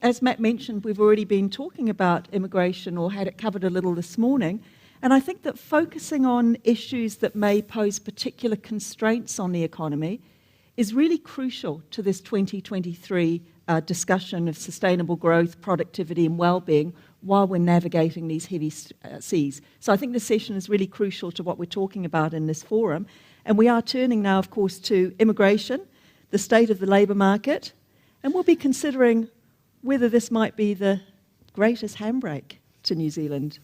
as Matt mentioned, we've already been talking about immigration or had it covered a little this morning. And I think that focusing on issues that may pose particular constraints on the economy is really crucial to this 2023 discussion of sustainable growth, productivity and well-being while we're navigating these heavy seas. So I think this session is really crucial to what we're talking about in this forum. And we are turning now, of course, to immigration, the state of the labour market, and we'll be considering whether this might be the greatest handbrake to New Zealand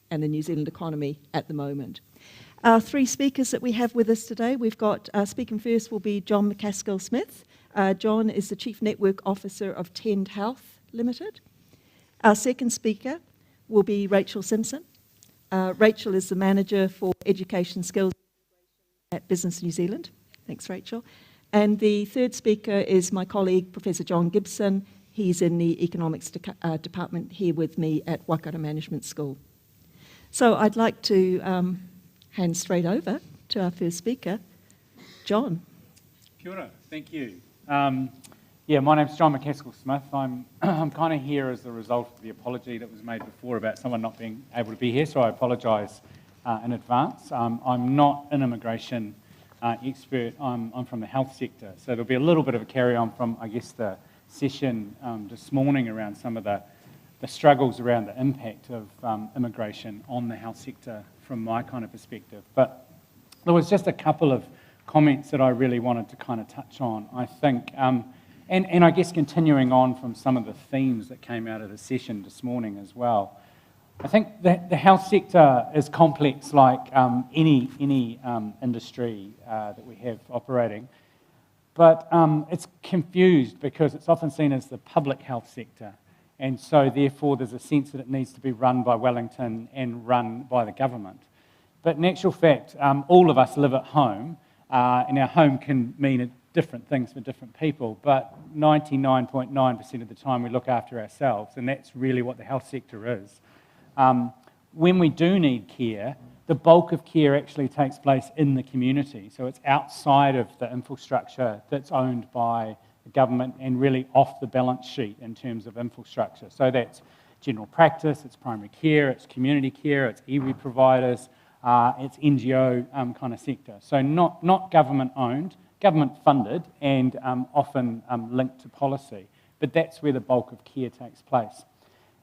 and the New Zealand economy at the moment. Our three speakers that we have with us today, we've got, speaking first will be John Macaskill-Smith. John is the Chief Network Officer of Tend Health Limited. Our second speaker will be Rachel Simpson. Rachel is the Manager for Education Skills at Business New Zealand. Thanks, Rachel. And the third speaker is my colleague, Professor John Gibson. He's in the Economics department here with me at Waikato Management School. So I'd like to hand straight over to our first speaker, John. Kia ora, thank you. My name's John Macaskill-Smith. I'm kind of here as the result of the apology that was made before about someone not being able to be here, so I apologise in advance. I'm not an immigration expert. I'm from the health sector, so there'll be a little bit of a carry-on from, I guess, the session this morning around some of the struggles around the impact of immigration on the health sector from my kind of perspective. But there was just a couple of comments that I really wanted to kind of touch on, I think, and I guess continuing on from some of the themes that came out of the session this morning as well. I think that the health sector is complex like any industry that we have operating, but it's confused because it's often seen as the public health sector, and so therefore there's a sense that it needs to be run by Wellington and run by the government. But in actual fact, all of us live at home, and our home can mean different things for different people, but 99.9% of the time we look after ourselves, and that's really what the health sector is. When we do need care, the bulk of care actually takes place in the community, so it's outside of the infrastructure that's owned by the government and really off the balance sheet in terms of infrastructure. So that's general practice, it's primary care, it's community care, it's iwi providers, it's NGO kind of sector. So not government owned, government funded, and often linked to policy, but that's where the bulk of care takes place.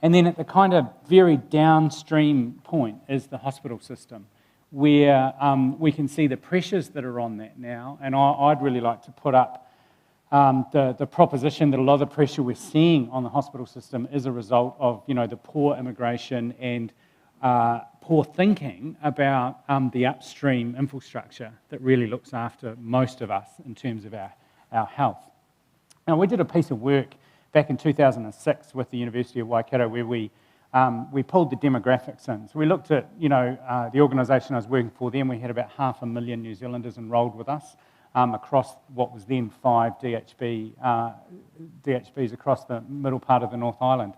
And then at the kind of very downstream point is the hospital system, where we can see the pressures that are on that now, and I'd really like to put up the proposition that a lot of the pressure we're seeing on the hospital system is a result of, the poor immigration and poor thinking about the upstream infrastructure that really looks after most of us in terms of our health. Now, we did a piece of work back in 2006 with the University of Waikato where we pulled the demographics in. So we looked at, the organisation I was working for then, we had about 500,000 New Zealanders enrolled with us across what was then 5 DHBs across the middle part of the North Island.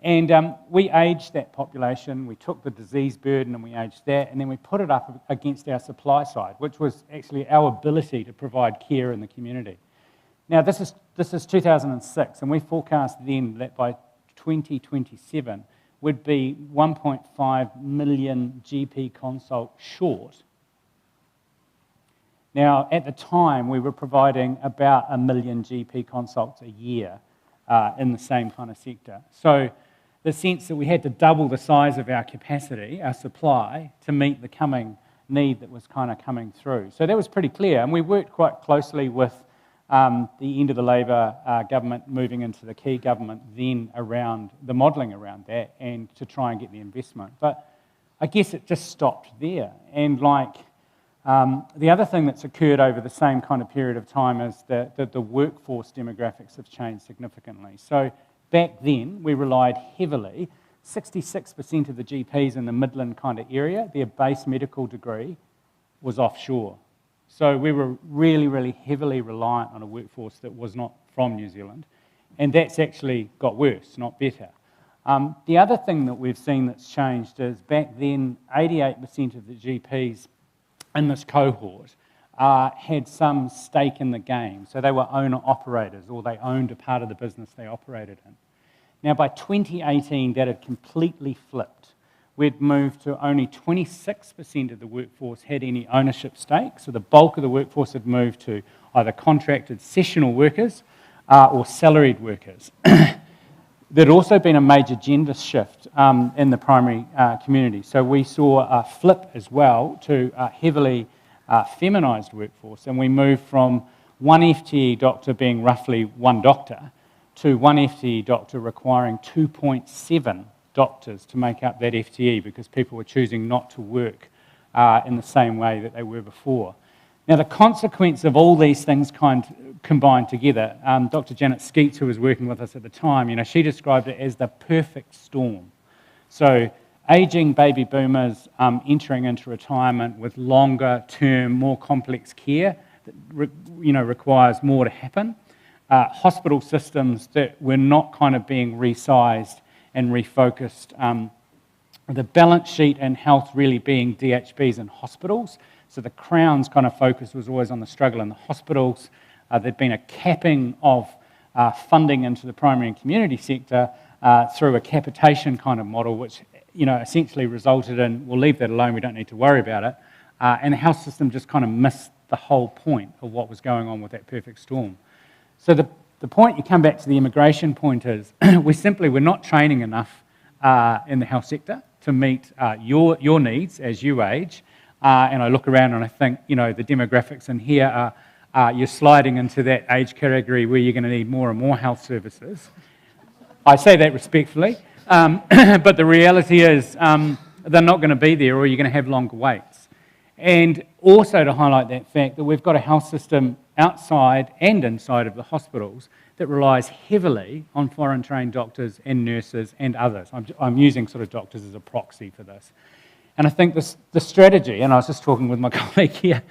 And we aged that population, we took the disease burden and we aged that, and then we put it up against our supply side, which was actually our ability to provide care in the community. Now, this is 2006, and we forecast then that by 2027 would be 1.5 million GP consults short. Now, at the time, we were providing about 1 million GP consults a year in the same kind of sector. So the sense that we had to double the size of our capacity, our supply, to meet the coming need that was kind of coming through. So that was pretty clear, and we worked quite closely with the end of the Labour government moving into the key government then around the modelling around that and to try and get the investment. But I guess it just stopped there. And the other thing that's occurred over the same kind of period of time is that the workforce demographics have changed significantly. So back then, we relied heavily, 66% of the GPs in the Midland kind of area, their base medical degree was offshore. So we were really, really heavily reliant on a workforce that was not from New Zealand, and that's actually got worse, not better. The other thing that we've seen that's changed is back then, 88% of the GPs in this cohort had some stake in the game. So they were owner-operators, or they owned a part of the business they operated in. Now, by 2018, that had completely flipped. We'd moved to only 26% of the workforce had any ownership stake, so the bulk of the workforce had moved to either contracted sessional workers or salaried workers. There'd also been a major gender shift in the primary community, so we saw a flip as well to a heavily feminised workforce, and we moved from one FTE doctor being roughly one doctor to one FTE doctor requiring 2.7 doctors to make up that FTE because people were choosing not to work in the same way that they were before. Now, the consequence of all these things combined together, Dr. Janet Skeets, who was working with us at the time, she described it as the perfect storm. So, ageing baby boomers entering into retirement with longer term, more complex care that requires more to happen. Hospital systems that were not kind of being resized and refocused. The balance sheet and health really being DHBs and hospitals. So the Crown's kind of focus was always on the struggle in the hospitals. There'd been a capping of funding into the primary and community sector through a capitation kind of model, which essentially resulted in, we'll leave that alone, we don't need to worry about it. And the health system just kind of missed the whole point of what was going on with that perfect storm. So the point, you come back to the immigration point, is we're not training enough in the health sector to meet your needs as you age. And I look around and I think, the demographics in here are you're sliding into that age category where you're going to need more and more health services. I say that respectfully, but the reality is they're not going to be there, or you're going to have longer waits. And also to highlight that fact that we've got a health system outside and inside of the hospitals that relies heavily on foreign trained doctors and nurses and others. I'm using sort of doctors as a proxy for this. And I think the strategy, and I was just talking with my colleague here,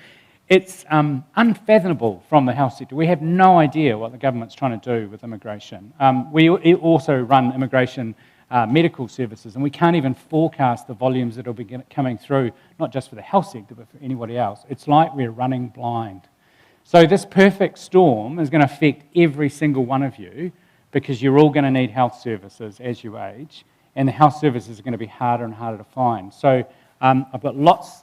it's unfathomable from the health sector. We have no idea what the government's trying to do with immigration. We also run immigration medical services, and we can't even forecast the volumes that will be coming through, not just for the health sector, but for anybody else. It's like we're running blind. So this perfect storm is going to affect every single one of you because you're all going to need health services as you age, and the health services are going to be harder and harder to find. So I've got lots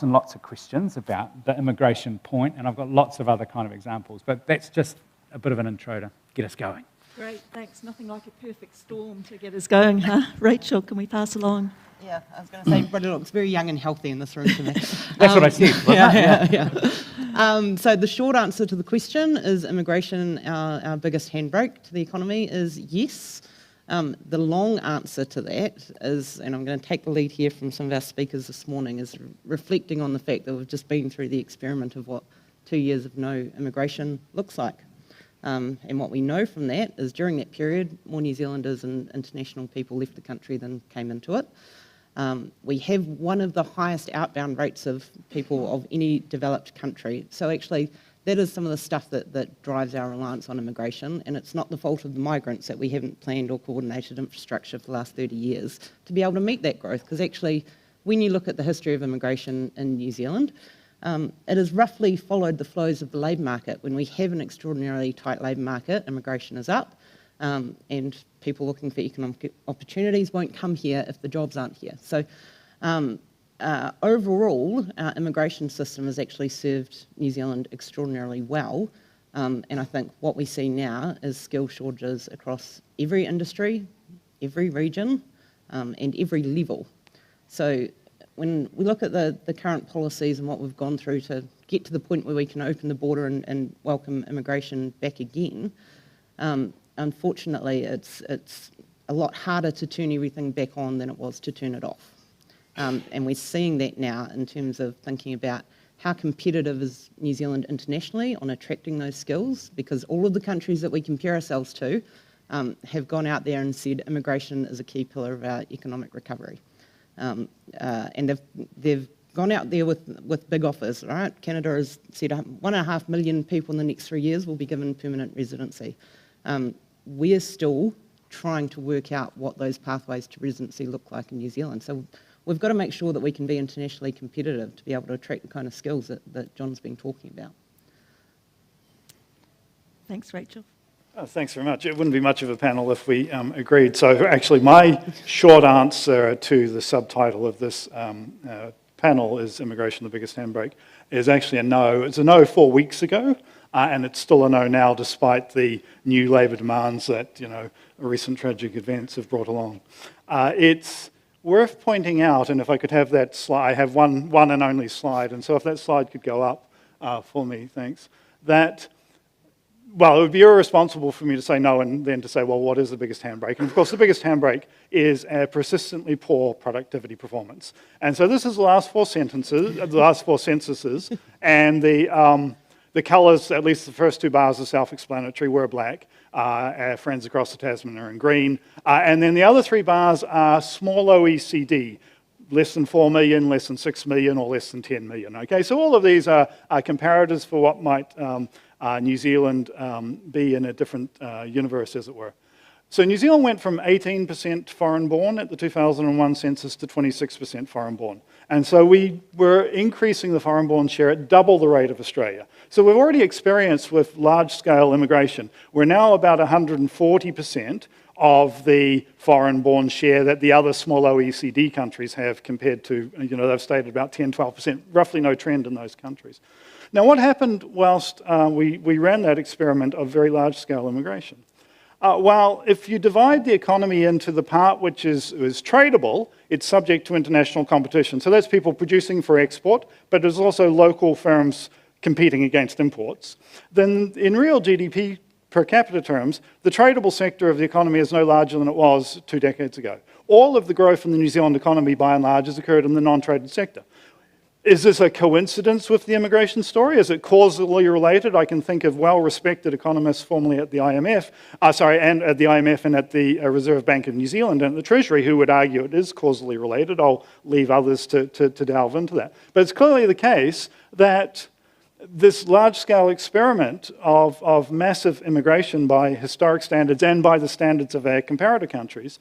and lots of questions about the immigration point, and I've got lots of other kind of examples, but that's just a bit of an intro to get us going. Great, thanks. Nothing like a perfect storm to get us going, huh? Rachel, can we pass along? Yeah, I was going to say, everybody looks very young and healthy in this room to me. That's what I said. Yeah. So the short answer to the question is immigration, our biggest handbrake to the economy, is yes. The long answer to that is, and I'm going to take the lead here from some of our speakers this morning, is reflecting on the fact that we've just been through the experiment of what 2 years of no immigration looks like. And what we know from that is during that period, more New Zealanders and international people left the country than came into it. We have one of the highest outbound rates of people of any developed country. So actually, that is some of the stuff that drives our reliance on immigration, and it's not the fault of the migrants that we haven't planned or coordinated infrastructure for the last 30 years to be able to meet that growth. Because actually, when you look at the history of immigration in New Zealand, it has roughly followed the flows of the labour market. When we have an extraordinarily tight labour market, immigration is up, and people looking for economic opportunities won't come here if the jobs aren't here. So overall, our immigration system has actually served New Zealand extraordinarily well, and I think what we see now is skill shortages across every industry, every region, and every level. So when we look at the current policies and what we've gone through to get to the point where we can open the border and welcome immigration back again, unfortunately it's a lot harder to turn everything back on than it was to turn it off. And we're seeing that now in terms of thinking about how competitive is New Zealand internationally on attracting those skills, because all of the countries that we compare ourselves to have gone out there and said immigration is a key pillar of our economic recovery. And they've gone out there with big offers, right? Canada has said 1.5 million people in the next 3 years will be given permanent residency. We're still trying to work out what those pathways to residency look like in New Zealand. So we've got to make sure that we can be internationally competitive to be able to attract the kind of skills that John's been talking about. Thanks, Rachel. Oh, thanks very much. It wouldn't be much of a panel if we agreed. So actually my short answer to the subtitle of this panel is Immigration, the Biggest Handbrake, is actually a no. It's a no 4 weeks ago, and it's still a no now despite the new labour demands that, recent tragic events have brought along. It's worth pointing out, and if I could have that slide, I have one and only slide, and so if that slide could go up for me, thanks, that, well, it would be irresponsible for me to say no and then to say, well, what is the biggest handbrake? And of course, the biggest handbrake is a persistently poor productivity performance. And so this is the last four censuses, and the colours, at least the first two bars are self-explanatory, were black. Our friends across the Tasman are in green. And then the other three bars are small OECD, less than 4 million, less than 6 million, or less than 10 million. Okay, so all of these are comparators for what might New Zealand be in a different universe, as it were. So New Zealand went from 18% foreign-born at the 2001 census to 26% foreign-born. And so we were increasing the foreign-born share at double the rate of Australia. So we've already experienced with large-scale immigration. We're now about 140% of the foreign-born share that the other small OECD countries have compared to, they've stated about 10, 12%, roughly no trend in those countries. Now, what happened whilst we ran that experiment of very large-scale immigration? Well, if you divide the economy into the part which is tradable, it's subject to international competition. So that's people producing for export, but there's also local firms competing against imports. Then in real GDP per capita terms, the tradable sector of the economy is no larger than it was 2 decades ago. All of the growth in the New Zealand economy, by and large, has occurred in the non-traded sector. Is this a coincidence with the immigration story? Is it causally related? I can think of well-respected economists formerly at the IMF, and at the IMF and at the Reserve Bank of New Zealand and the Treasury who would argue it is causally related. I'll leave others to delve into that. But it's clearly the case that this large-scale experiment of massive immigration by historic standards and by the standards of our comparator countries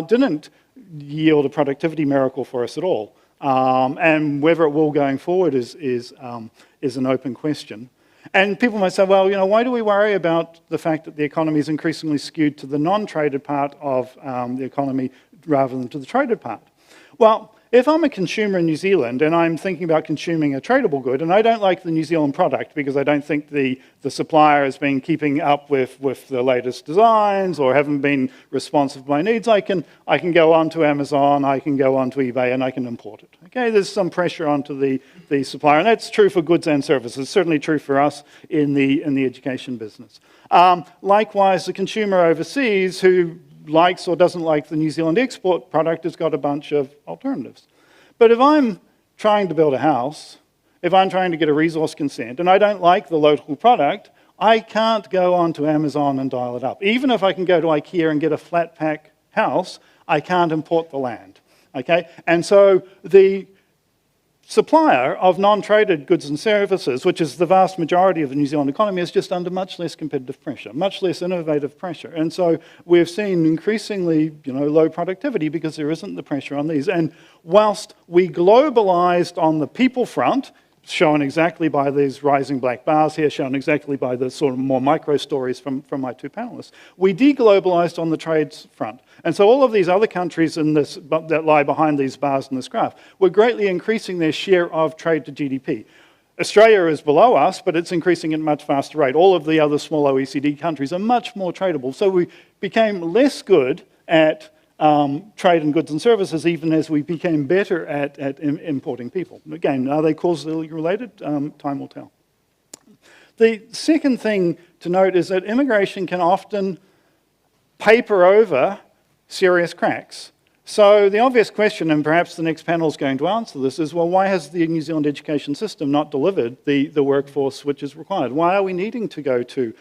didn't yield a productivity miracle for us at all. And whether it will going forward is an open question. And people might say, well, why do we worry about the fact that the economy is increasingly skewed to the non-traded part of the economy rather than to the traded part? Well, if I'm a consumer in New Zealand and I'm thinking about consuming a tradable good, and I don't like the New Zealand product because I don't think the supplier has been keeping up with the latest designs or haven't been responsive to my needs, I can go onto Amazon, I can go onto eBay, and I can import it. Okay, there's some pressure onto the supplier, and that's true for goods and services. Certainly true for us in the education business. Likewise, the consumer overseas who likes or doesn't like the New Zealand export product has got a bunch of alternatives. But if I'm trying to build a house, if I'm trying to get a resource consent and I don't like the local product, I can't go onto Amazon and dial it up. Even if I can go to IKEA and get a flat pack house, I can't import the land. Okay? And so the supplier of non-traded goods and services, which is the vast majority of the New Zealand economy, is just under much less competitive pressure, much less innovative pressure. And so we've seen increasingly, low productivity because there isn't the pressure on these. And whilst we globalized on the people front, shown exactly by these rising black bars here, shown exactly by the sort of more micro stories from my two panelists, we deglobalized on the trades front. And so all of these other countries that lie behind these bars in this graph were greatly increasing their share of trade to GDP. Australia is below us, but it's increasing at a much faster rate. All of the other small OECD countries are much more tradable. So we became less good at trade in goods and services, even as we became better at importing people. Again, are they causally related? Time will tell. The second thing to note is that immigration can often paper over serious cracks. So the obvious question, and perhaps the next panel is going to answer this, is, well, why has the New Zealand education system not delivered the workforce which is required? Why are we needing to go to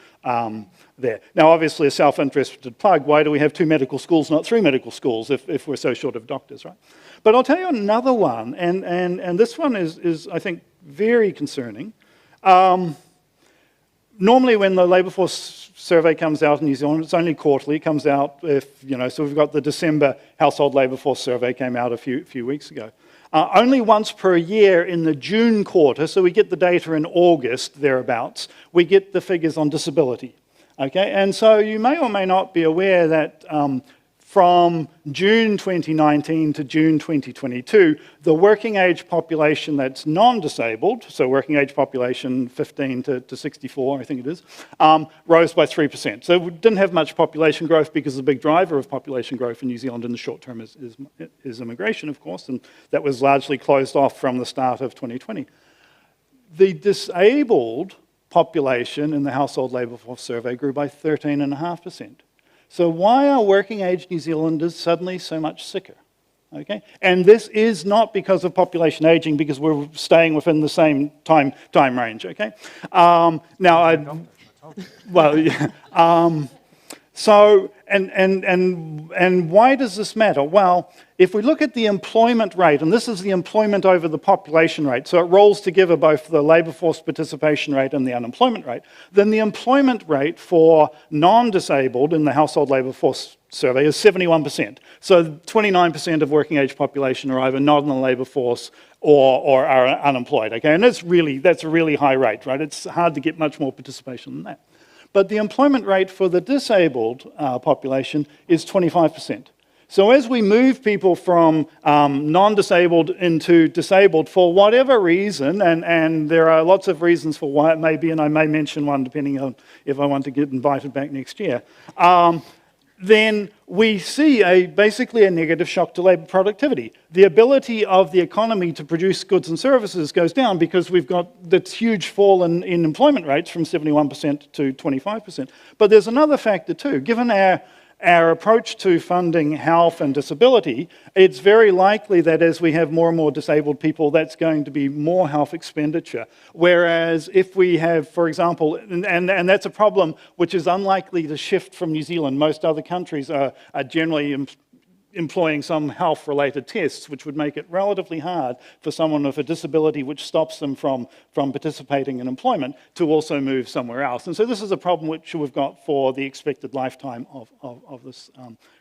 there? Now, obviously, a self-interested plug, why do we have 2 medical schools, not 3 medical schools, if we're so short of doctors, right? But I'll tell you another one, and this one is I think, very concerning. Normally, when the labour force survey comes out in New Zealand, it's only quarterly. It comes out so we've got the December household labour force survey came out a few weeks ago. Only once per year in the June quarter, so we get the data in August, thereabouts, we get the figures on disability. Okay, and so you may or may not be aware that from June 2019 to June 2022, the working age population that's non-disabled, so working age population 15 to 64, I think it is, rose by 3%. So we didn't have much population growth because the big driver of population growth in New Zealand in the short term is immigration, of course, and that was largely closed off from the start of 2020. The disabled population in the Household Labour Force Survey grew by 13.5%. So why are working age New Zealanders suddenly so much sicker? Okay, and this is not because of population aging, because we're staying within the same time range. Okay, so and why does this matter? Well, if we look at the employment rate, and this is the employment over the population rate, so it rolls together both the labour force participation rate and the unemployment rate, then the employment rate for non-disabled in the Household Labour Force Survey is 71%. So 29% of working age population are either not in the labour force or are unemployed. Okay, and that's a really high rate, right? It's hard to get much more participation than that. But the employment rate for the disabled population is 25%. So as we move people from non-disabled into disabled for whatever reason, and there are lots of reasons for why it may be, and I may mention one depending on if I want to get invited back next year, then we see basically a negative shock to labour productivity. The ability of the economy to produce goods and services goes down because we've got this huge fall in employment rates from 71% to 25%. But there's another factor too. Given our approach to funding health and disability, it's very likely that as we have more and more disabled people, that's going to be more health expenditure. Whereas if we have, for example, and that's a problem which is unlikely to shift from New Zealand. Most other countries are generally employing some health-related tests, which would make it relatively hard for someone with a disability which stops them from participating in employment to also move somewhere else. And so this is a problem which we've got for the expected lifetime of this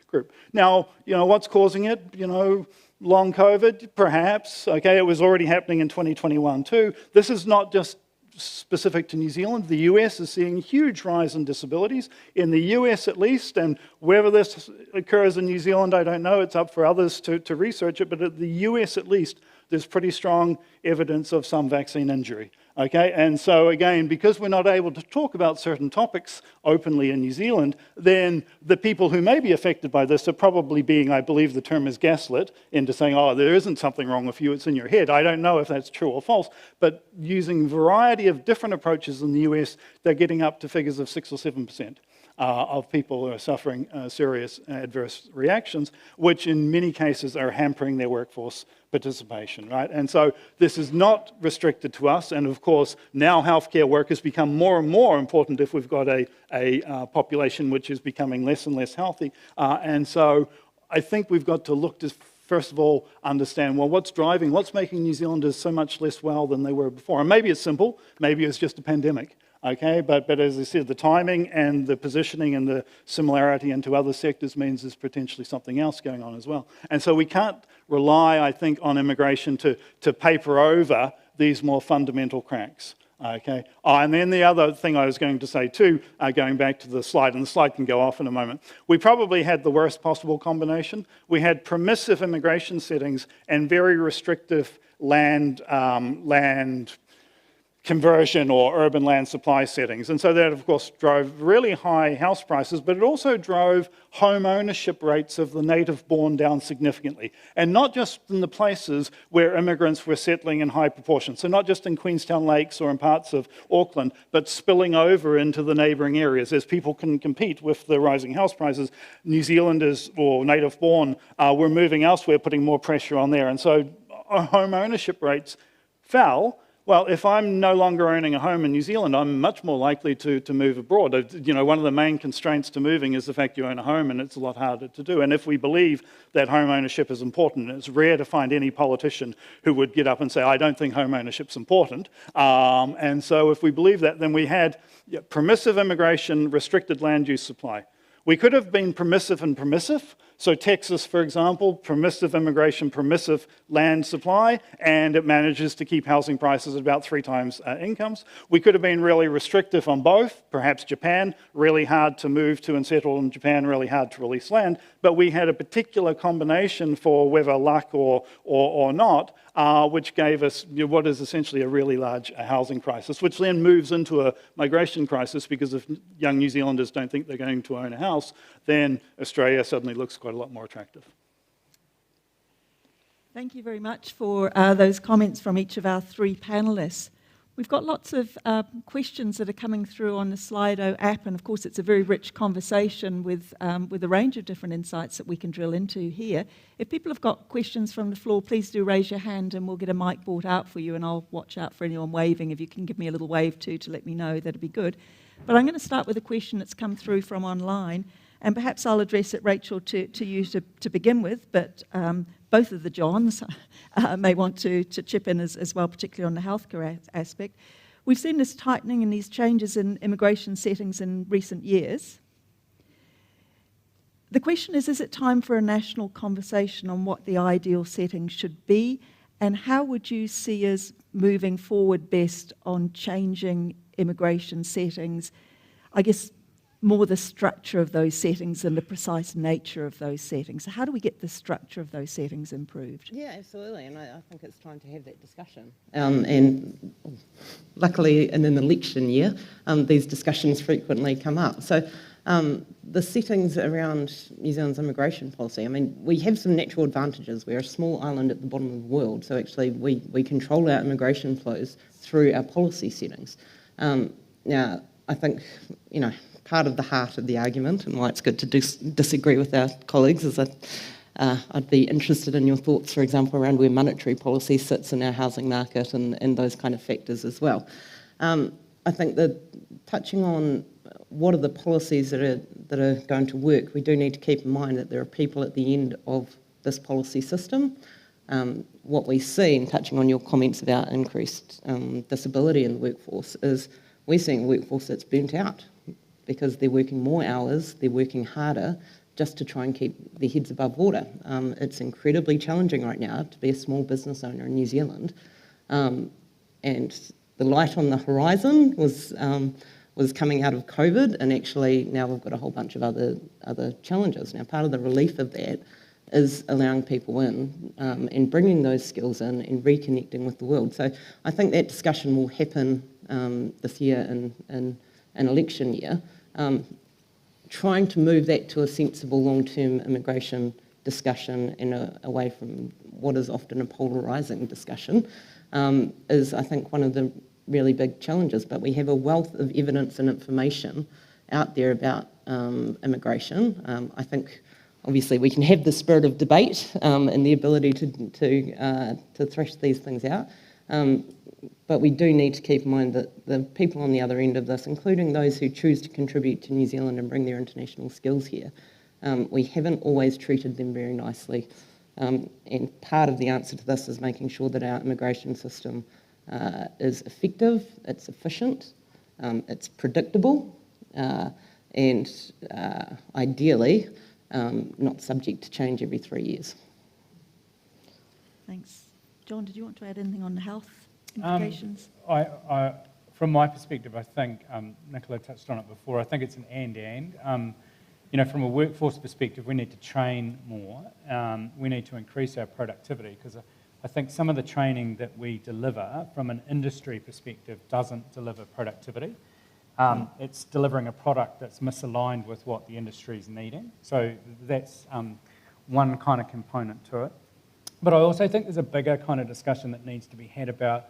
group. Now, what's causing it? Long COVID, perhaps. Okay, it was already happening in 2021 too. This is not just specific to New Zealand. The US is seeing a huge rise in disabilities. In the US at least, and whether this occurs in New Zealand, I don't know. It's up for others to research it, but at the US at least, there's pretty strong evidence of some vaccine injury. Okay, and so again, because we're not able to talk about certain topics openly in New Zealand, then the people who may be affected by this are probably being, I believe the term is gaslit, into saying, oh, there isn't something wrong with you, it's in your head. I don't know if that's true or false, but using a variety of different approaches in the US, they're getting up to figures of 6 or 7%. Of people who are suffering serious adverse reactions, which in many cases are hampering their workforce participation, right? And so this is not restricted to us, and of course now healthcare workers become more and more important if we've got a population which is becoming less and less healthy. And so I think we've got to look to first of all understand, well, what's making New Zealanders so much less well than they were before? And maybe it's simple, maybe it's just a pandemic. Okay, but as I said, the timing and the positioning and the similarity into other sectors means there's potentially something else going on as well. And so we can't rely, I think, on immigration to paper over these more fundamental cracks. Okay, and then the other thing I was going to say too, going back to the slide, and the slide can go off in a moment, we probably had the worst possible combination. We had permissive immigration settings and very restrictive land conversion or urban land supply settings. And so that, of course, drove really high house prices, but it also drove home ownership rates of the native born down significantly. And not just in the places where immigrants were settling in high proportion. So not just in Queenstown Lakes or in parts of Auckland, but spilling over into the neighbouring areas. As people can compete with the rising house prices, New Zealanders or native born were moving elsewhere, putting more pressure on there. And so home ownership rates fell. Well, if I'm no longer owning a home in New Zealand, I'm much more likely to move abroad. One of the main constraints to moving is the fact you own a home, and it's a lot harder to do. And if we believe that home ownership is important, it's rare to find any politician who would get up and say, I don't think home ownership's important. And so if we believe that, then we had permissive immigration, restricted land use supply. We could have been permissive and permissive. So Texas, for example, permissive immigration, permissive land supply, and it manages to keep housing prices at about 3 times incomes. We could have been really restrictive on both. Perhaps Japan, really hard to move to and settle in Japan, really hard to release land. But we had a particular combination for whether luck or not, which gave us what is essentially a really large housing crisis, which then moves into a migration crisis, because if young New Zealanders don't think they're going to own a house, then Australia suddenly looks quite a lot more attractive. Thank you very much for those comments from each of our 3 panellists. We've got lots of questions that are coming through on the Slido app, and of course it's a very rich conversation with a range of different insights that we can drill into here. If people have got questions from the floor, please do raise your hand and we'll get a mic brought out for you, and I'll watch out for anyone waving. If you can give me a little wave too to let me know, that'd be good. But I'm going to start with a question that's come through from online, and perhaps I'll address it, Rachel, to you to begin with, but both of the Johns may want to chip in as well, particularly on the healthcare aspect. We've seen this tightening and these changes in immigration settings in recent years. The question is it time for a national conversation on what the ideal setting should be, and how would you see us moving forward best on changing immigration settings? I guess more the structure of those settings than the precise nature of those settings. So how do we get the structure of those settings improved? Yeah, absolutely, and I think it's time to have that discussion. And luckily, in an election year, these discussions frequently come up. So the settings around New Zealand's immigration policy, I mean, we have some natural advantages. We're a small island at the bottom of the world, so actually we control our immigration flows through our policy settings. Now, I think, part of the heart of the argument, and why it's good to disagree with our colleagues, is that I'd be interested in your thoughts, for example, around where monetary policy sits in our housing market and those kind of factors as well. I think that touching on what are the policies that are going to work, we do need to keep in mind that there are people at the end of this policy system. What we see, and touching on your comments about increased disability in the workforce, is we're seeing a workforce that's burnt out, because they're working more hours, they're working harder, just to try and keep their heads above water. It's incredibly challenging right now to be a small business owner in New Zealand. And the light on the horizon was coming out of COVID, and actually now we've got a whole bunch of other challenges. Now, part of the relief of that is allowing people in and bringing those skills in and reconnecting with the world. So I think that discussion will happen this year in an election year. Trying to move that to a sensible long-term immigration discussion and away from what is often a polarising discussion is, I think, one of the really big challenges. But we have a wealth of evidence and information out there about immigration. I think, obviously, we can have the spirit of debate and the ability to thresh these things out. But we do need to keep in mind that the people on the other end of this, including those who choose to contribute to New Zealand and bring their international skills here, we haven't always treated them very nicely. And part of the answer to this is making sure that our immigration system is effective, it's efficient, it's predictable, and ideally not subject to change every 3 years. Thanks. John, did you want to add anything on the health implications? From my perspective, I think Nicola touched on it before. I think it's an and. From a workforce perspective, we need to train more. We need to increase our productivity, because I think some of the training that we deliver from an industry perspective doesn't deliver productivity. It's delivering a product that's misaligned with what the industry is needing. So that's one kind of component to it. But I also think there's a bigger kind of discussion that needs to be had about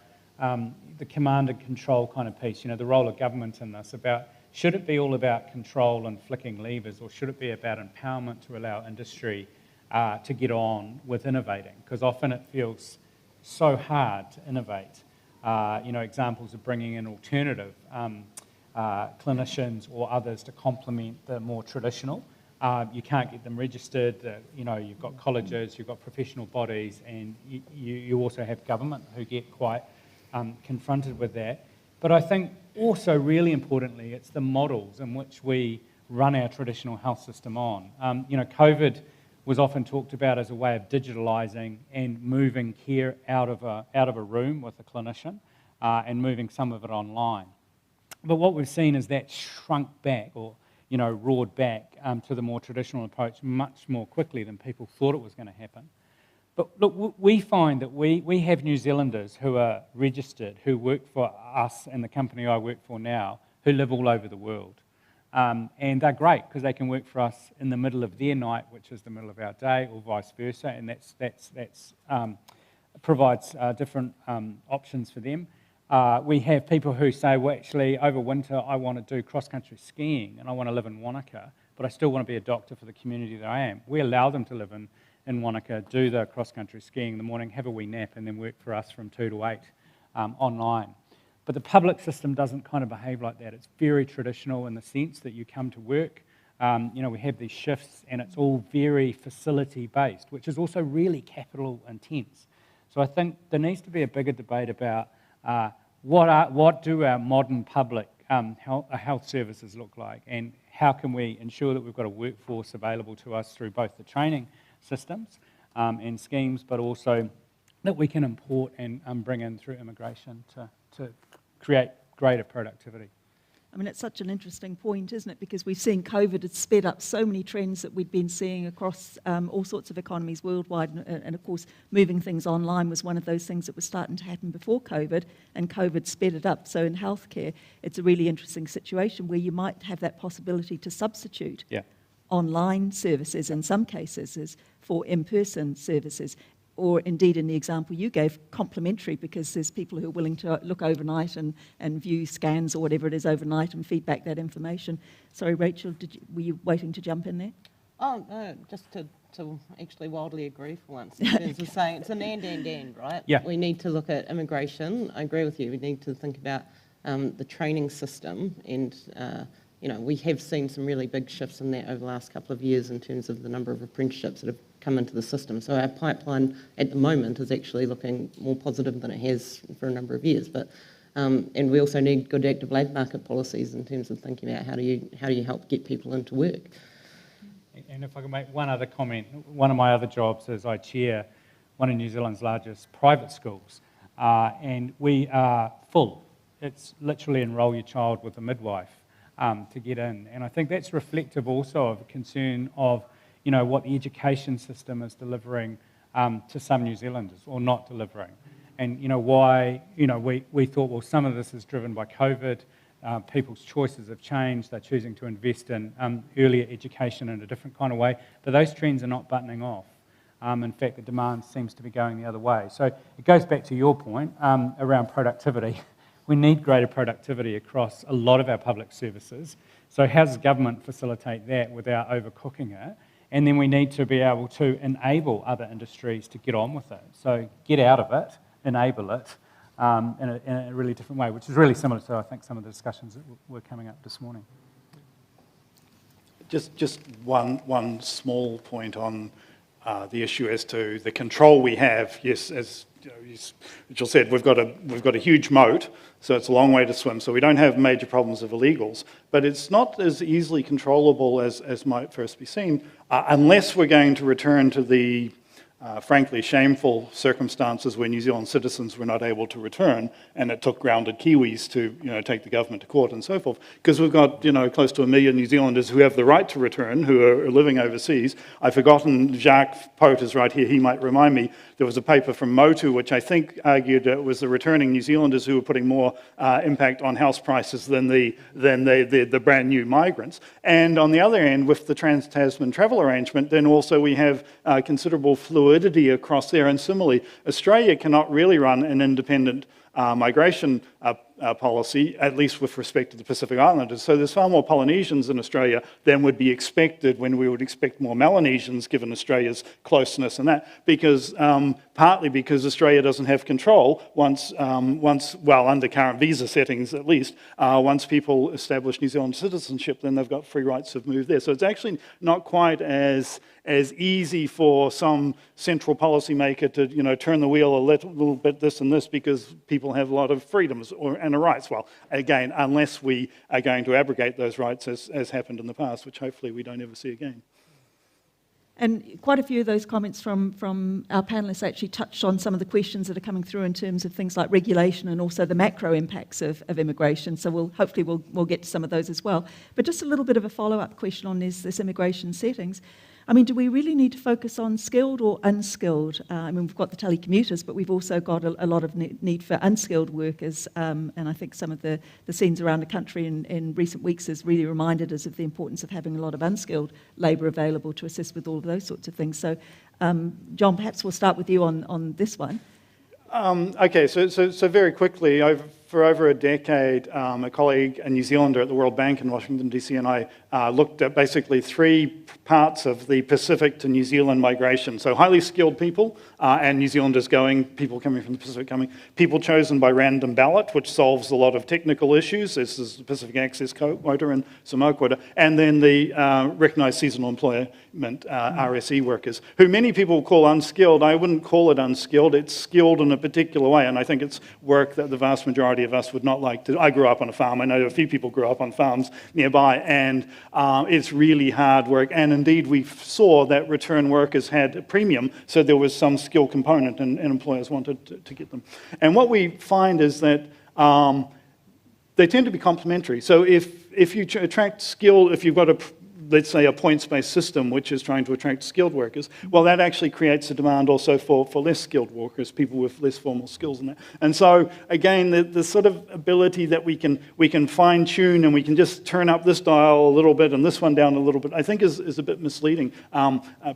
the command and control kind of piece, the role of government in this, about should it be all about control and flicking levers, or should it be about empowerment to allow industry to get on with innovating? Because often it feels so hard to innovate. Examples of bringing in alternative clinicians or others to complement the more traditional. You can't get them registered. You've got colleges, you've got professional bodies, and you also have government who get quite confronted with that. But I think also really importantly, it's the models in which we run our traditional health system on. COVID was often talked about as a way of digitalising and moving care out of a room with a clinician and moving some of it online. But what we've seen is that shrunk back or roared back to the more traditional approach much more quickly than people thought it was going to happen. But look, we find that we have New Zealanders who are registered, who work for us and the company I work for now, who live all over the world. And they're great because they can work for us in the middle of their night, which is the middle of our day, or vice versa, and that's provides different options for them. We have people who say, well, actually, over winter, I want to do cross-country skiing and I want to live in Wanaka, but I still want to be a doctor for the community that I am. We allow them to live in Wanaka, do the cross-country skiing in the morning, have a wee nap, and then work for us from 2 to 8 online. But the public system doesn't kind of behave like that. It's very traditional in the sense that you come to work, we have these shifts, and it's all very facility-based, which is also really capital intense. So I think there needs to be a bigger debate about what do our modern public health services look like, and how can we ensure that we've got a workforce available to us through both the training systems and schemes, but also that we can import and bring in through immigration to create greater productivity. I mean, it's such an interesting point, isn't it? Because we've seen COVID has sped up so many trends that we'd been seeing across all sorts of economies worldwide. And of course, moving things online was one of those things that was starting to happen before COVID, and COVID sped it up. So in healthcare, it's a really interesting situation where you might have that possibility to substitute online services in some cases for in-person services. Or indeed, in the example you gave, complementary, because there's people who are willing to look overnight and view scans or whatever it is overnight and feed back that information. Sorry, Rachel, were you waiting to jump in there? Oh, no, just to actually wildly agree for once. In terms of saying it's an and, right? Yeah. We need to look at immigration. I agree with you. We need to think about the training system, and we have seen some really big shifts in that over the last couple of years in terms of the number of apprenticeships that have come into the system. So our pipeline at the moment is actually looking more positive than it has for a number of years. But and we also need good active labour market policies in terms of thinking about how do you help get people into work. And if I can make one other comment, one of my other jobs is I chair one of New Zealand's largest private schools, and we are full. It's literally enrol your child with a midwife to get in. And I think that's reflective also of a concern of what the education system is delivering to some New Zealanders or not delivering. And why we thought, well, some of this is driven by COVID. People's choices have changed. They're choosing to invest in earlier education in a different kind of way. But those trends are not buttoning off. In fact, the demand seems to be going the other way. So it goes back to your point around productivity. We need greater productivity across a lot of our public services. So how does government facilitate that without overcooking it? And then we need to be able to enable other industries to get on with it. So get out of it, enable it in a really different way, which is really similar to, I think, some of the discussions that were coming up this morning. Just one small point on the issue as to the control we have. Yes, as Rachel said, we've got a huge moat, so it's a long way to swim. So we don't have major problems of illegals, but it's not as easily controllable as might first be seen, unless we're going to return to the frankly shameful circumstances where New Zealand citizens were not able to return, and it took grounded Kiwis to take the government to court and so forth. Because we've got close to 1 million New Zealanders who have the right to return, who are living overseas. I've forgotten, Jacques Pote is right here, he might remind me. There was a paper from Motu which I think argued it was the returning New Zealanders who were putting more impact on house prices than the brand new migrants. And on the other end, with the Trans-Tasman travel arrangement, then also we have considerable fluidity across there. And similarly, Australia cannot really run an independent migration policy, at least with respect to the Pacific Islanders. So there's far more Polynesians in Australia than would be expected when we would expect more Melanesians, given Australia's closeness and that, because partly because Australia doesn't have control once, under current visa settings at least, once people establish New Zealand citizenship, then they've got free rights of move there. So it's actually not quite as easy for some central policymaker to turn the wheel a little bit this and this, because people have a lot of freedoms, and kind of rights. Well, again, unless we are going to abrogate those rights as happened in the past, which hopefully we don't ever see again. And quite a few of those comments from our panellists actually touched on some of the questions that are coming through in terms of things like regulation and also the macro impacts of immigration. So we'll get to some of those as well. But just a little bit of a follow-up question on this immigration settings. I mean, do we really need to focus on skilled or unskilled? I mean, we've got the telecommuters, but we've also got a lot of need for unskilled workers. And I think some of the scenes around the country in recent weeks has really reminded us of the importance of having a lot of unskilled labour available to assist with all of those sorts of things. So, John, perhaps we'll start with you on this one. Okay, so very quickly, for over a decade, a colleague, a New Zealander at the World Bank in Washington, D.C., and I looked at basically three parts of the Pacific to New Zealand migration. So highly skilled people, and New Zealanders going, people coming from the Pacific coming, people chosen by random ballot, which solves a lot of technical issues. This is the Pacific Access Quota and Samoa Quota, and then the recognised seasonal employment, RSE workers, who many people call unskilled. I wouldn't call it unskilled. It's skilled in a particular way, and I think it's work that the vast majority of us would not like to. I grew up on a farm. I know a few people grew up on farms nearby, and it's really hard work. And indeed, we saw that return workers had a premium, so there was some skill component, and employers wanted to get them. And what we find is that they tend to be complementary. So if you attract skill, if you've got let's say a points-based system which is trying to attract skilled workers, well, that actually creates a demand also for less skilled workers, people with less formal skills in that. And so, again, the sort of ability that we can fine-tune and we can just turn up this dial a little bit and this one down a little bit, I think is a bit misleading.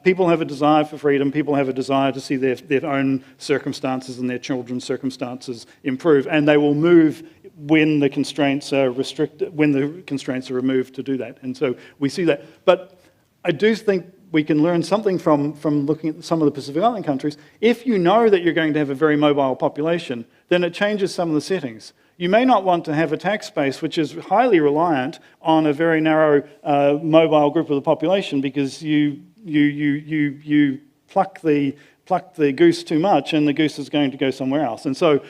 People have a desire for freedom, people have a desire to see their own circumstances and their children's circumstances improve, and they will move when the constraints are restricted, when the constraints are removed to do that. And so we see that. But I do think we can learn something from looking at some of the Pacific Island countries. If you know that you're going to have a very mobile population, then it changes some of the settings. You may not want to have a tax base which is highly reliant on a very narrow mobile group of the population, because you pluck the goose too much and the goose is going to go somewhere else. And so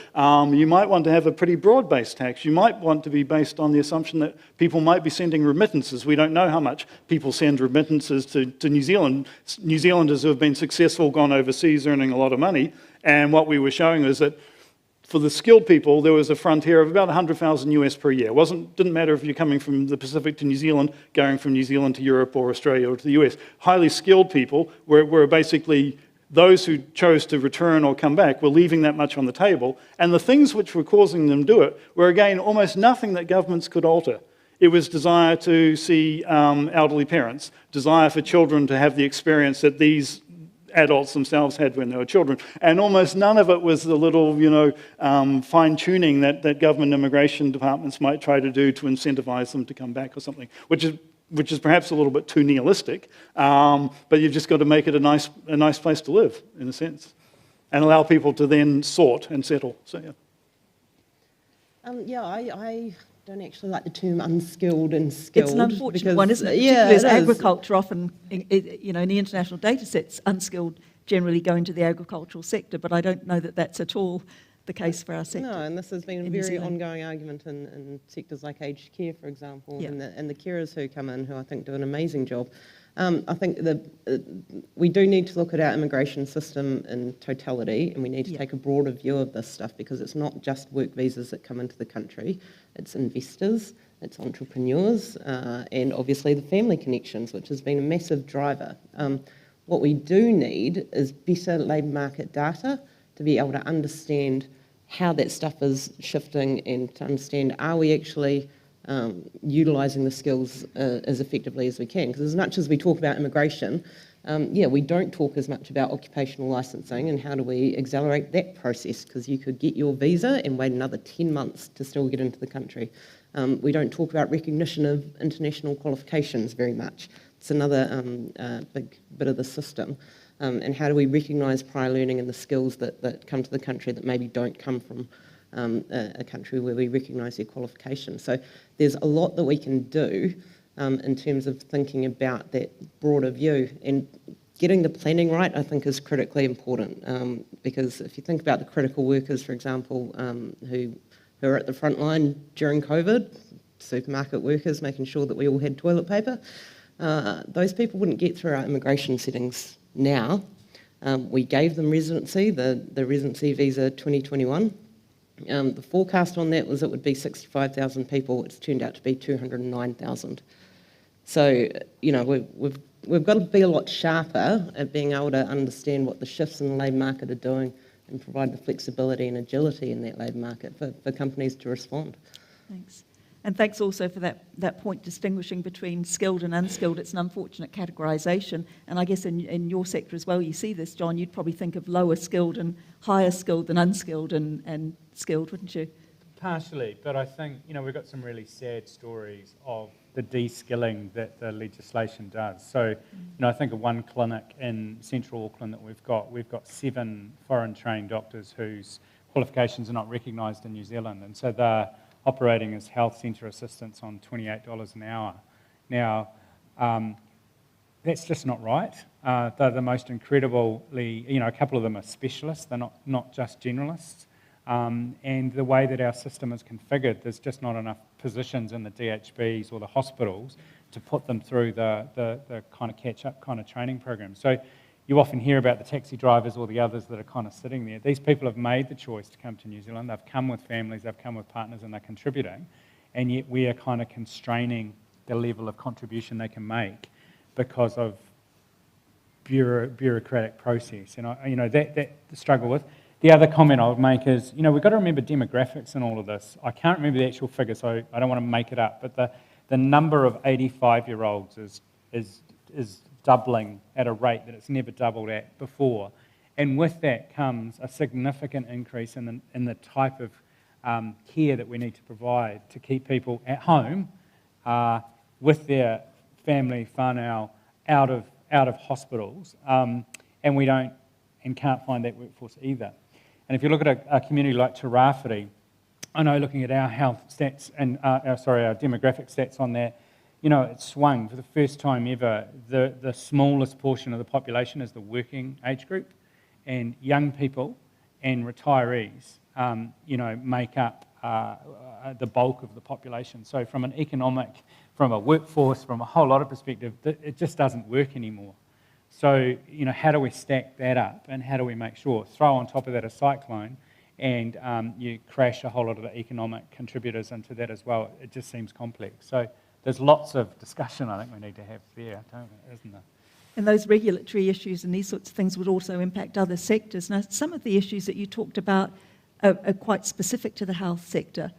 you might want to have a pretty broad-based tax. You might want to be based on the assumption that people might be sending remittances. We don't know how much people send remittances to New Zealand. New Zealanders who have been successful, gone overseas earning a lot of money. And what we were showing is that for the skilled people, there was a frontier of about 100,000 US per year. Didn't matter if you're coming from the Pacific to New Zealand, going from New Zealand to Europe or Australia or to the US. Highly skilled people were basically those who chose to return or come back were leaving that much on the table. And the things which were causing them to do it were, again, almost nothing that governments could alter. It was desire to see elderly parents, desire for children to have the experience that these adults themselves had when they were children. And almost none of it was the little, fine-tuning that government immigration departments might try to do to incentivize them to come back or something, which is perhaps a little bit too nihilistic, but you've just got to make it a nice place to live, in a sense, and allow people to then sort and settle. So, yeah. I don't actually like the term unskilled and skilled. It's an unfortunate one, isn't it? Particularly as agriculture often, in the international data sets, unskilled generally go into the agricultural sector, but I don't know that that's at all the case for our sector. No, and this has been a very ongoing argument in sectors like aged care, for example, and the carers who come in, who I think do an amazing job. I think we do need to look at our immigration system in totality, and we need to take a broader view of this stuff, because it's not just work visas that come into the country, it's investors, it's entrepreneurs, and obviously the family connections, which has been a massive driver. What we do need is better labour market data to be able to understand how that stuff is shifting, and to understand, are we actually utilising the skills as effectively as we can? Because as much as we talk about immigration, we don't talk as much about occupational licensing and how do we accelerate that process, because you could get your visa and wait another 10 months to still get into the country. We don't talk about recognition of international qualifications very much. It's another big bit of the system. And how do we recognise prior learning and the skills that come to the country that maybe don't come from a country where we recognise their qualifications. So there's a lot that we can do in terms of thinking about that broader view, and getting the planning right, I think, is critically important, because if you think about the critical workers, for example, who who are at the front line during COVID, supermarket workers making sure that we all had toilet paper. Those people wouldn't get through our immigration settings now. We gave them residency, the residency visa 2021. The forecast on that was it would be 65,000 people. It's turned out to be 209,000. So, you know, we've got to be a lot sharper at being able to understand what the shifts in the labour market are doing and provide the flexibility and agility in that labour market for companies to respond. Thanks. And thanks also for that point distinguishing between skilled and unskilled. It's an unfortunate categorisation. And I guess in your sector as well, you see this, John, you'd probably think of lower skilled and higher skilled than unskilled and skilled, wouldn't you? Partially, but I think, you know, we've got some really sad stories of the de-skilling that the legislation does. So, you know, I think of one clinic in central Auckland that we've got 7 foreign trained doctors whose qualifications are not recognised in New Zealand. And so they're operating as health centre assistants on $28 an hour. Now, that's just not right. They're the most incredibly, you know, a couple of them are specialists, they're not just generalists. And the way that our system is configured, there's just not enough positions in the DHBs or the hospitals to put them through the kind of catch-up kind of training program. So you often hear about the taxi drivers or the others that are kind of sitting there. These people have made the choice to come to New Zealand. They've come with families, they've come with partners, and they're contributing. And yet we are kind of constraining the level of contribution they can make because of bureaucratic process. And you know, that the struggle with. The other comment I would make is, you know, we've got to remember demographics in all of this. I can't remember the actual figure, so I don't want to make it up, but the number of 85-year-olds is doubling at a rate that it's never doubled at before. And with that comes a significant increase in the type of care that we need to provide to keep people at home with their family whānau out of hospitals, and we don't and can't find that workforce either. And if you look at a community like Te Rāwhiri, I know looking at our health stats and our demographic stats on that, you know, it swung for the first time ever. The smallest portion of the population is the working age group, and young people and retirees, you know, make up the bulk of the population. So from an economic, from a workforce, from a whole lot of perspective, it just doesn't work anymore. So, you know, how do we stack that up, and how do we make sure? Throw on top of that a cyclone, and you crash a whole lot of the economic contributors into that as well. It just seems complex. So there's lots of discussion I think we need to have there, isn't there? And those regulatory issues and these sorts of things would also impact other sectors. Now, some of the issues that you talked about are quite specific to the health sector.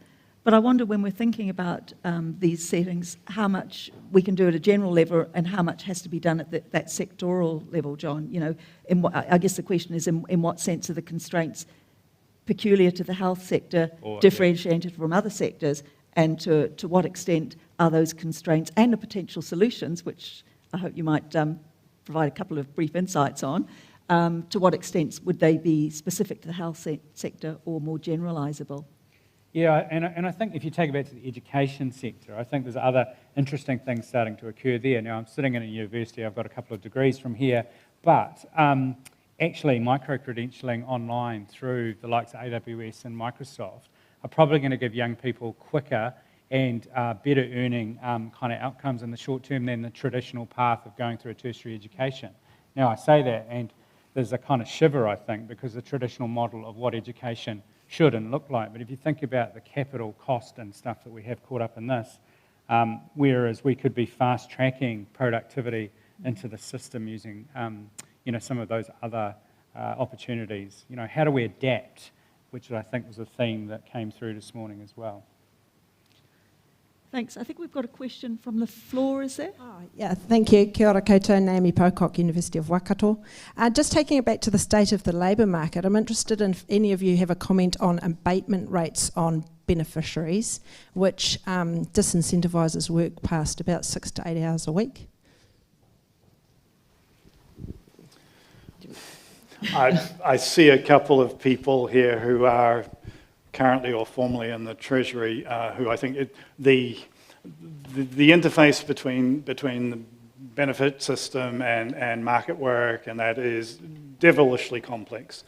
But I wonder, when we're thinking about these settings, how much we can do at a general level and how much has to be done at that sectoral level, John. You know, I guess the question is, in what sense are the constraints peculiar to the health sector differentiated from other sectors, and to what extent are those constraints and the potential solutions, which I hope you might provide a couple of brief insights on, to what extent would they be specific to the health sector or more generalisable? Yeah, and I think if you take it back to the education sector, I think there's other interesting things starting to occur there. Now, I'm sitting in a university, I've got a couple of degrees from here, but actually micro-credentialing online through the likes of AWS and Microsoft are probably going to give young people quicker and better earning kind of outcomes in the short term than the traditional path of going through a tertiary education. Now, I say that, and there's a kind of shiver, I think, because the traditional model of what education should and look like. But if you think about the capital cost and stuff that we have caught up in this, whereas we could be fast-tracking productivity into the system using, you know, some of those other opportunities. You know, how do we adapt, which I think was a theme that came through this morning as well. Thanks. I think we've got a question from the floor, is there? Oh, yeah, thank you. Kia ora koutou, Naomi Pocock, University of Waikato. Just taking it back to the state of the labour market, I'm interested in if any of you have a comment on abatement rates on beneficiaries, which disincentivises work past about 6 to 8 hours a week. I see a couple of people here who are currently or formerly in the Treasury, who I think the interface between the benefit system and market work, and that is devilishly complex.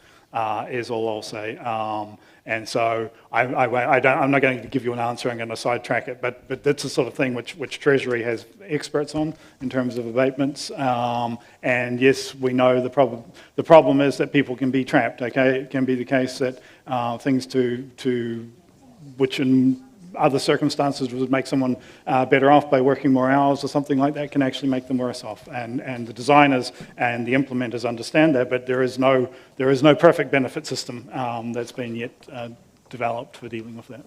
is all I'll say. And so I'm not going to give you an answer, I'm going to sidetrack it, but that's the sort of thing which Treasury has experts on in terms of abatements. And yes, we know the problem is that people can be trapped, okay? It can be the case that things which in other circumstances would make someone better off by working more hours or something like that can actually make them worse off. And the designers and the implementers understand that, but there is no perfect benefit system that's been yet developed for dealing with that.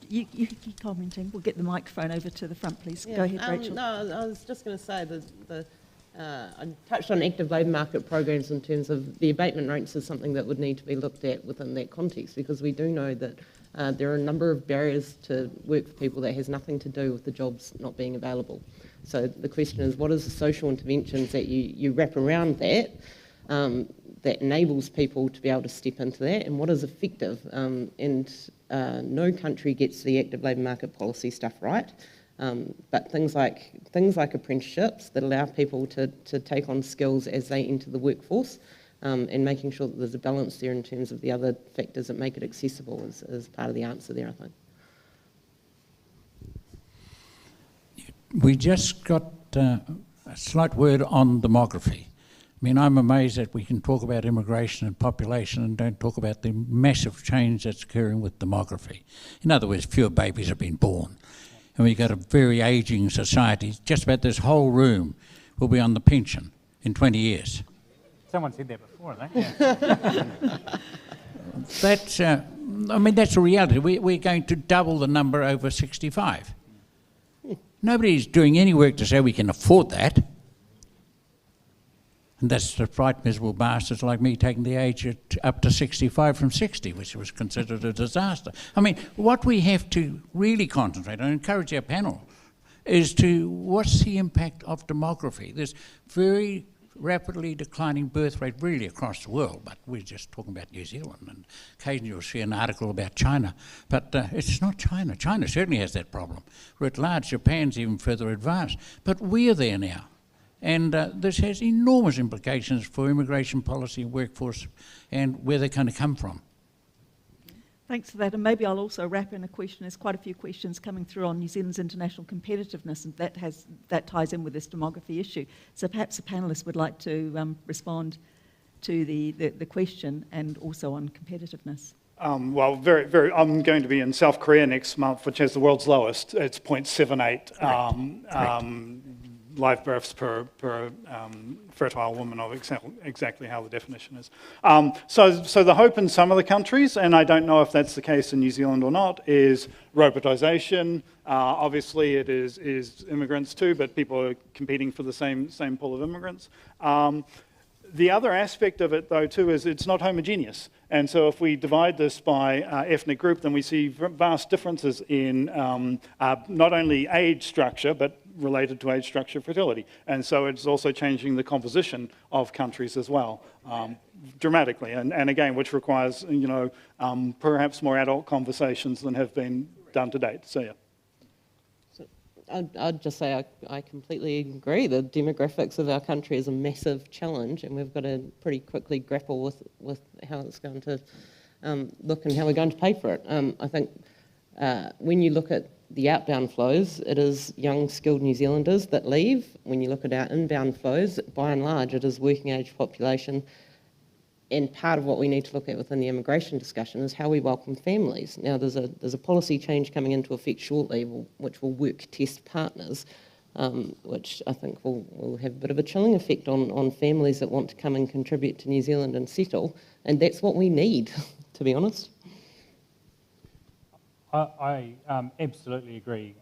You keep commenting. We'll get the microphone over to the front, please. Go ahead, Rachel. No, I was just going to say that I touched on active labour market programs in terms of the abatement rates is something that would need to be looked at within that context, because we do know that there are a number of barriers to work for people that has nothing to do with the jobs not being available. So the question is, what is the social interventions that you wrap around that that enables people to be able to step into that, and what is effective? No country gets the active labour market policy stuff right. But things like apprenticeships that allow people to take on skills as they enter the workforce, and making sure that there's a balance there in terms of the other factors that make it accessible is part of the answer there, I think. We just got a slight word on demography. I mean, I'm amazed that we can talk about immigration and population and don't talk about the massive change that's occurring with demography. In other words, fewer babies have been born. And we've got a very ageing society. Just about this whole room will be on the pension in 20 years. Someone said that before, I think. Yeah. That's a reality. We're going to double the number over 65. Nobody's doing any work to say we can afford that. And that's the right miserable bastards like me taking the age up to 65 from 60, which was considered a disaster. I mean, what we have to really concentrate on, and encourage our panel, is to what's the impact of demography? There's very rapidly declining birth rate really across the world, but we're just talking about New Zealand, and occasionally you'll see an article about China, but it's not China. China certainly has that problem. We're at large, Japan's even further advanced, but we're there now. And this has enormous implications for immigration policy, workforce, and where they're going to come from. Thanks for that. And maybe I'll also wrap in a question. There's quite a few questions coming through on New Zealand's international competitiveness, and that ties in with this demography issue. So perhaps the panellists would like to respond to the question and also on competitiveness. Well, I'm going to be in South Korea next month, which has the world's lowest. It's 0.78. Live births per fertile woman, of exactly how the definition is. So the hope in some of the countries, and I don't know if that's the case in New Zealand or not, is robotisation. Obviously it is immigrants too, but people are competing for the same pool of immigrants. The other aspect of it, though, too, is it's not homogeneous. And so if we divide this by ethnic group, then we see vast differences in not only age structure, but related to age structure, fertility. And so it's also changing the composition of countries as well, dramatically. And again, which requires, perhaps more adult conversations than have been done to date. So, yeah. I'd just say I completely agree. The demographics of our country is a massive challenge, and we've got to pretty quickly grapple with how it's going to look and how we're going to pay for it. I think when you look at the outbound flows, it is young, skilled New Zealanders that leave. When you look at our inbound flows, by and large, it is working age population. And part of what we need to look at within the immigration discussion is how we welcome families. Now, there's a policy change coming into effect shortly, which will work test partners, which I think will have a bit of a chilling effect on families that want to come and contribute to New Zealand and settle. And that's what we need, to be honest. I absolutely agree.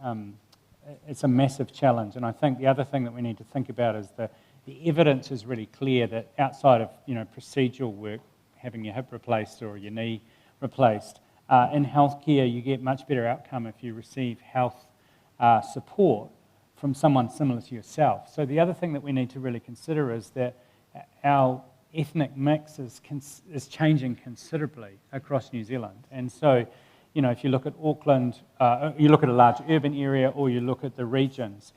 It's a massive challenge, and I think the other thing that we need to think about is the evidence is really clear that outside of procedural work, having your hip replaced or your knee replaced, in healthcare you get much better outcome if you receive health support from someone similar to yourself. So the other thing that we need to really consider is that our ethnic mix is changing considerably across New Zealand, and so if you look at Auckland, you look at a large urban area, or you look at the regions,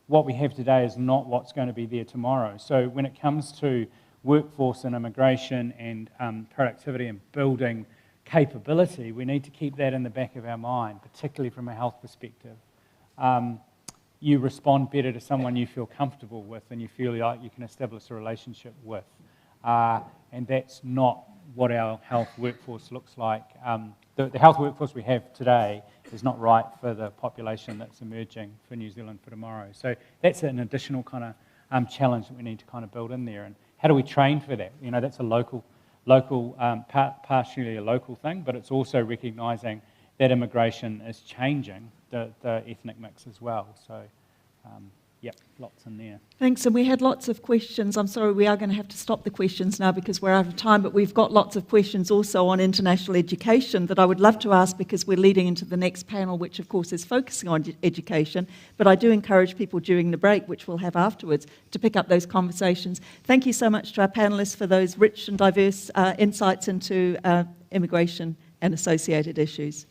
what we have today is not what's going to be there tomorrow. So when it comes to workforce and immigration and productivity and building capability, we need to keep that in the back of our mind, particularly from a health perspective. You respond better to someone you feel comfortable with and you feel like you can establish a relationship with. And that's not what our health workforce looks like. The health workforce we have today is not right for the population that's emerging for New Zealand for tomorrow. So that's an additional kind of challenge that we need to kind of build in there. And how do we train for that? You know, that's a partially a local thing, but it's also recognising that immigration is changing the ethnic mix as well. So, yep, lots in there. Thanks, and we had lots of questions. I'm sorry, we are going to have to stop the questions now because we're out of time, but we've got lots of questions also on international education that I would love to ask because we're leading into the next panel, which of course is focusing on education, but I do encourage people during the break, which we'll have afterwards, to pick up those conversations. Thank you so much to our panellists for those rich and diverse insights into immigration and associated issues.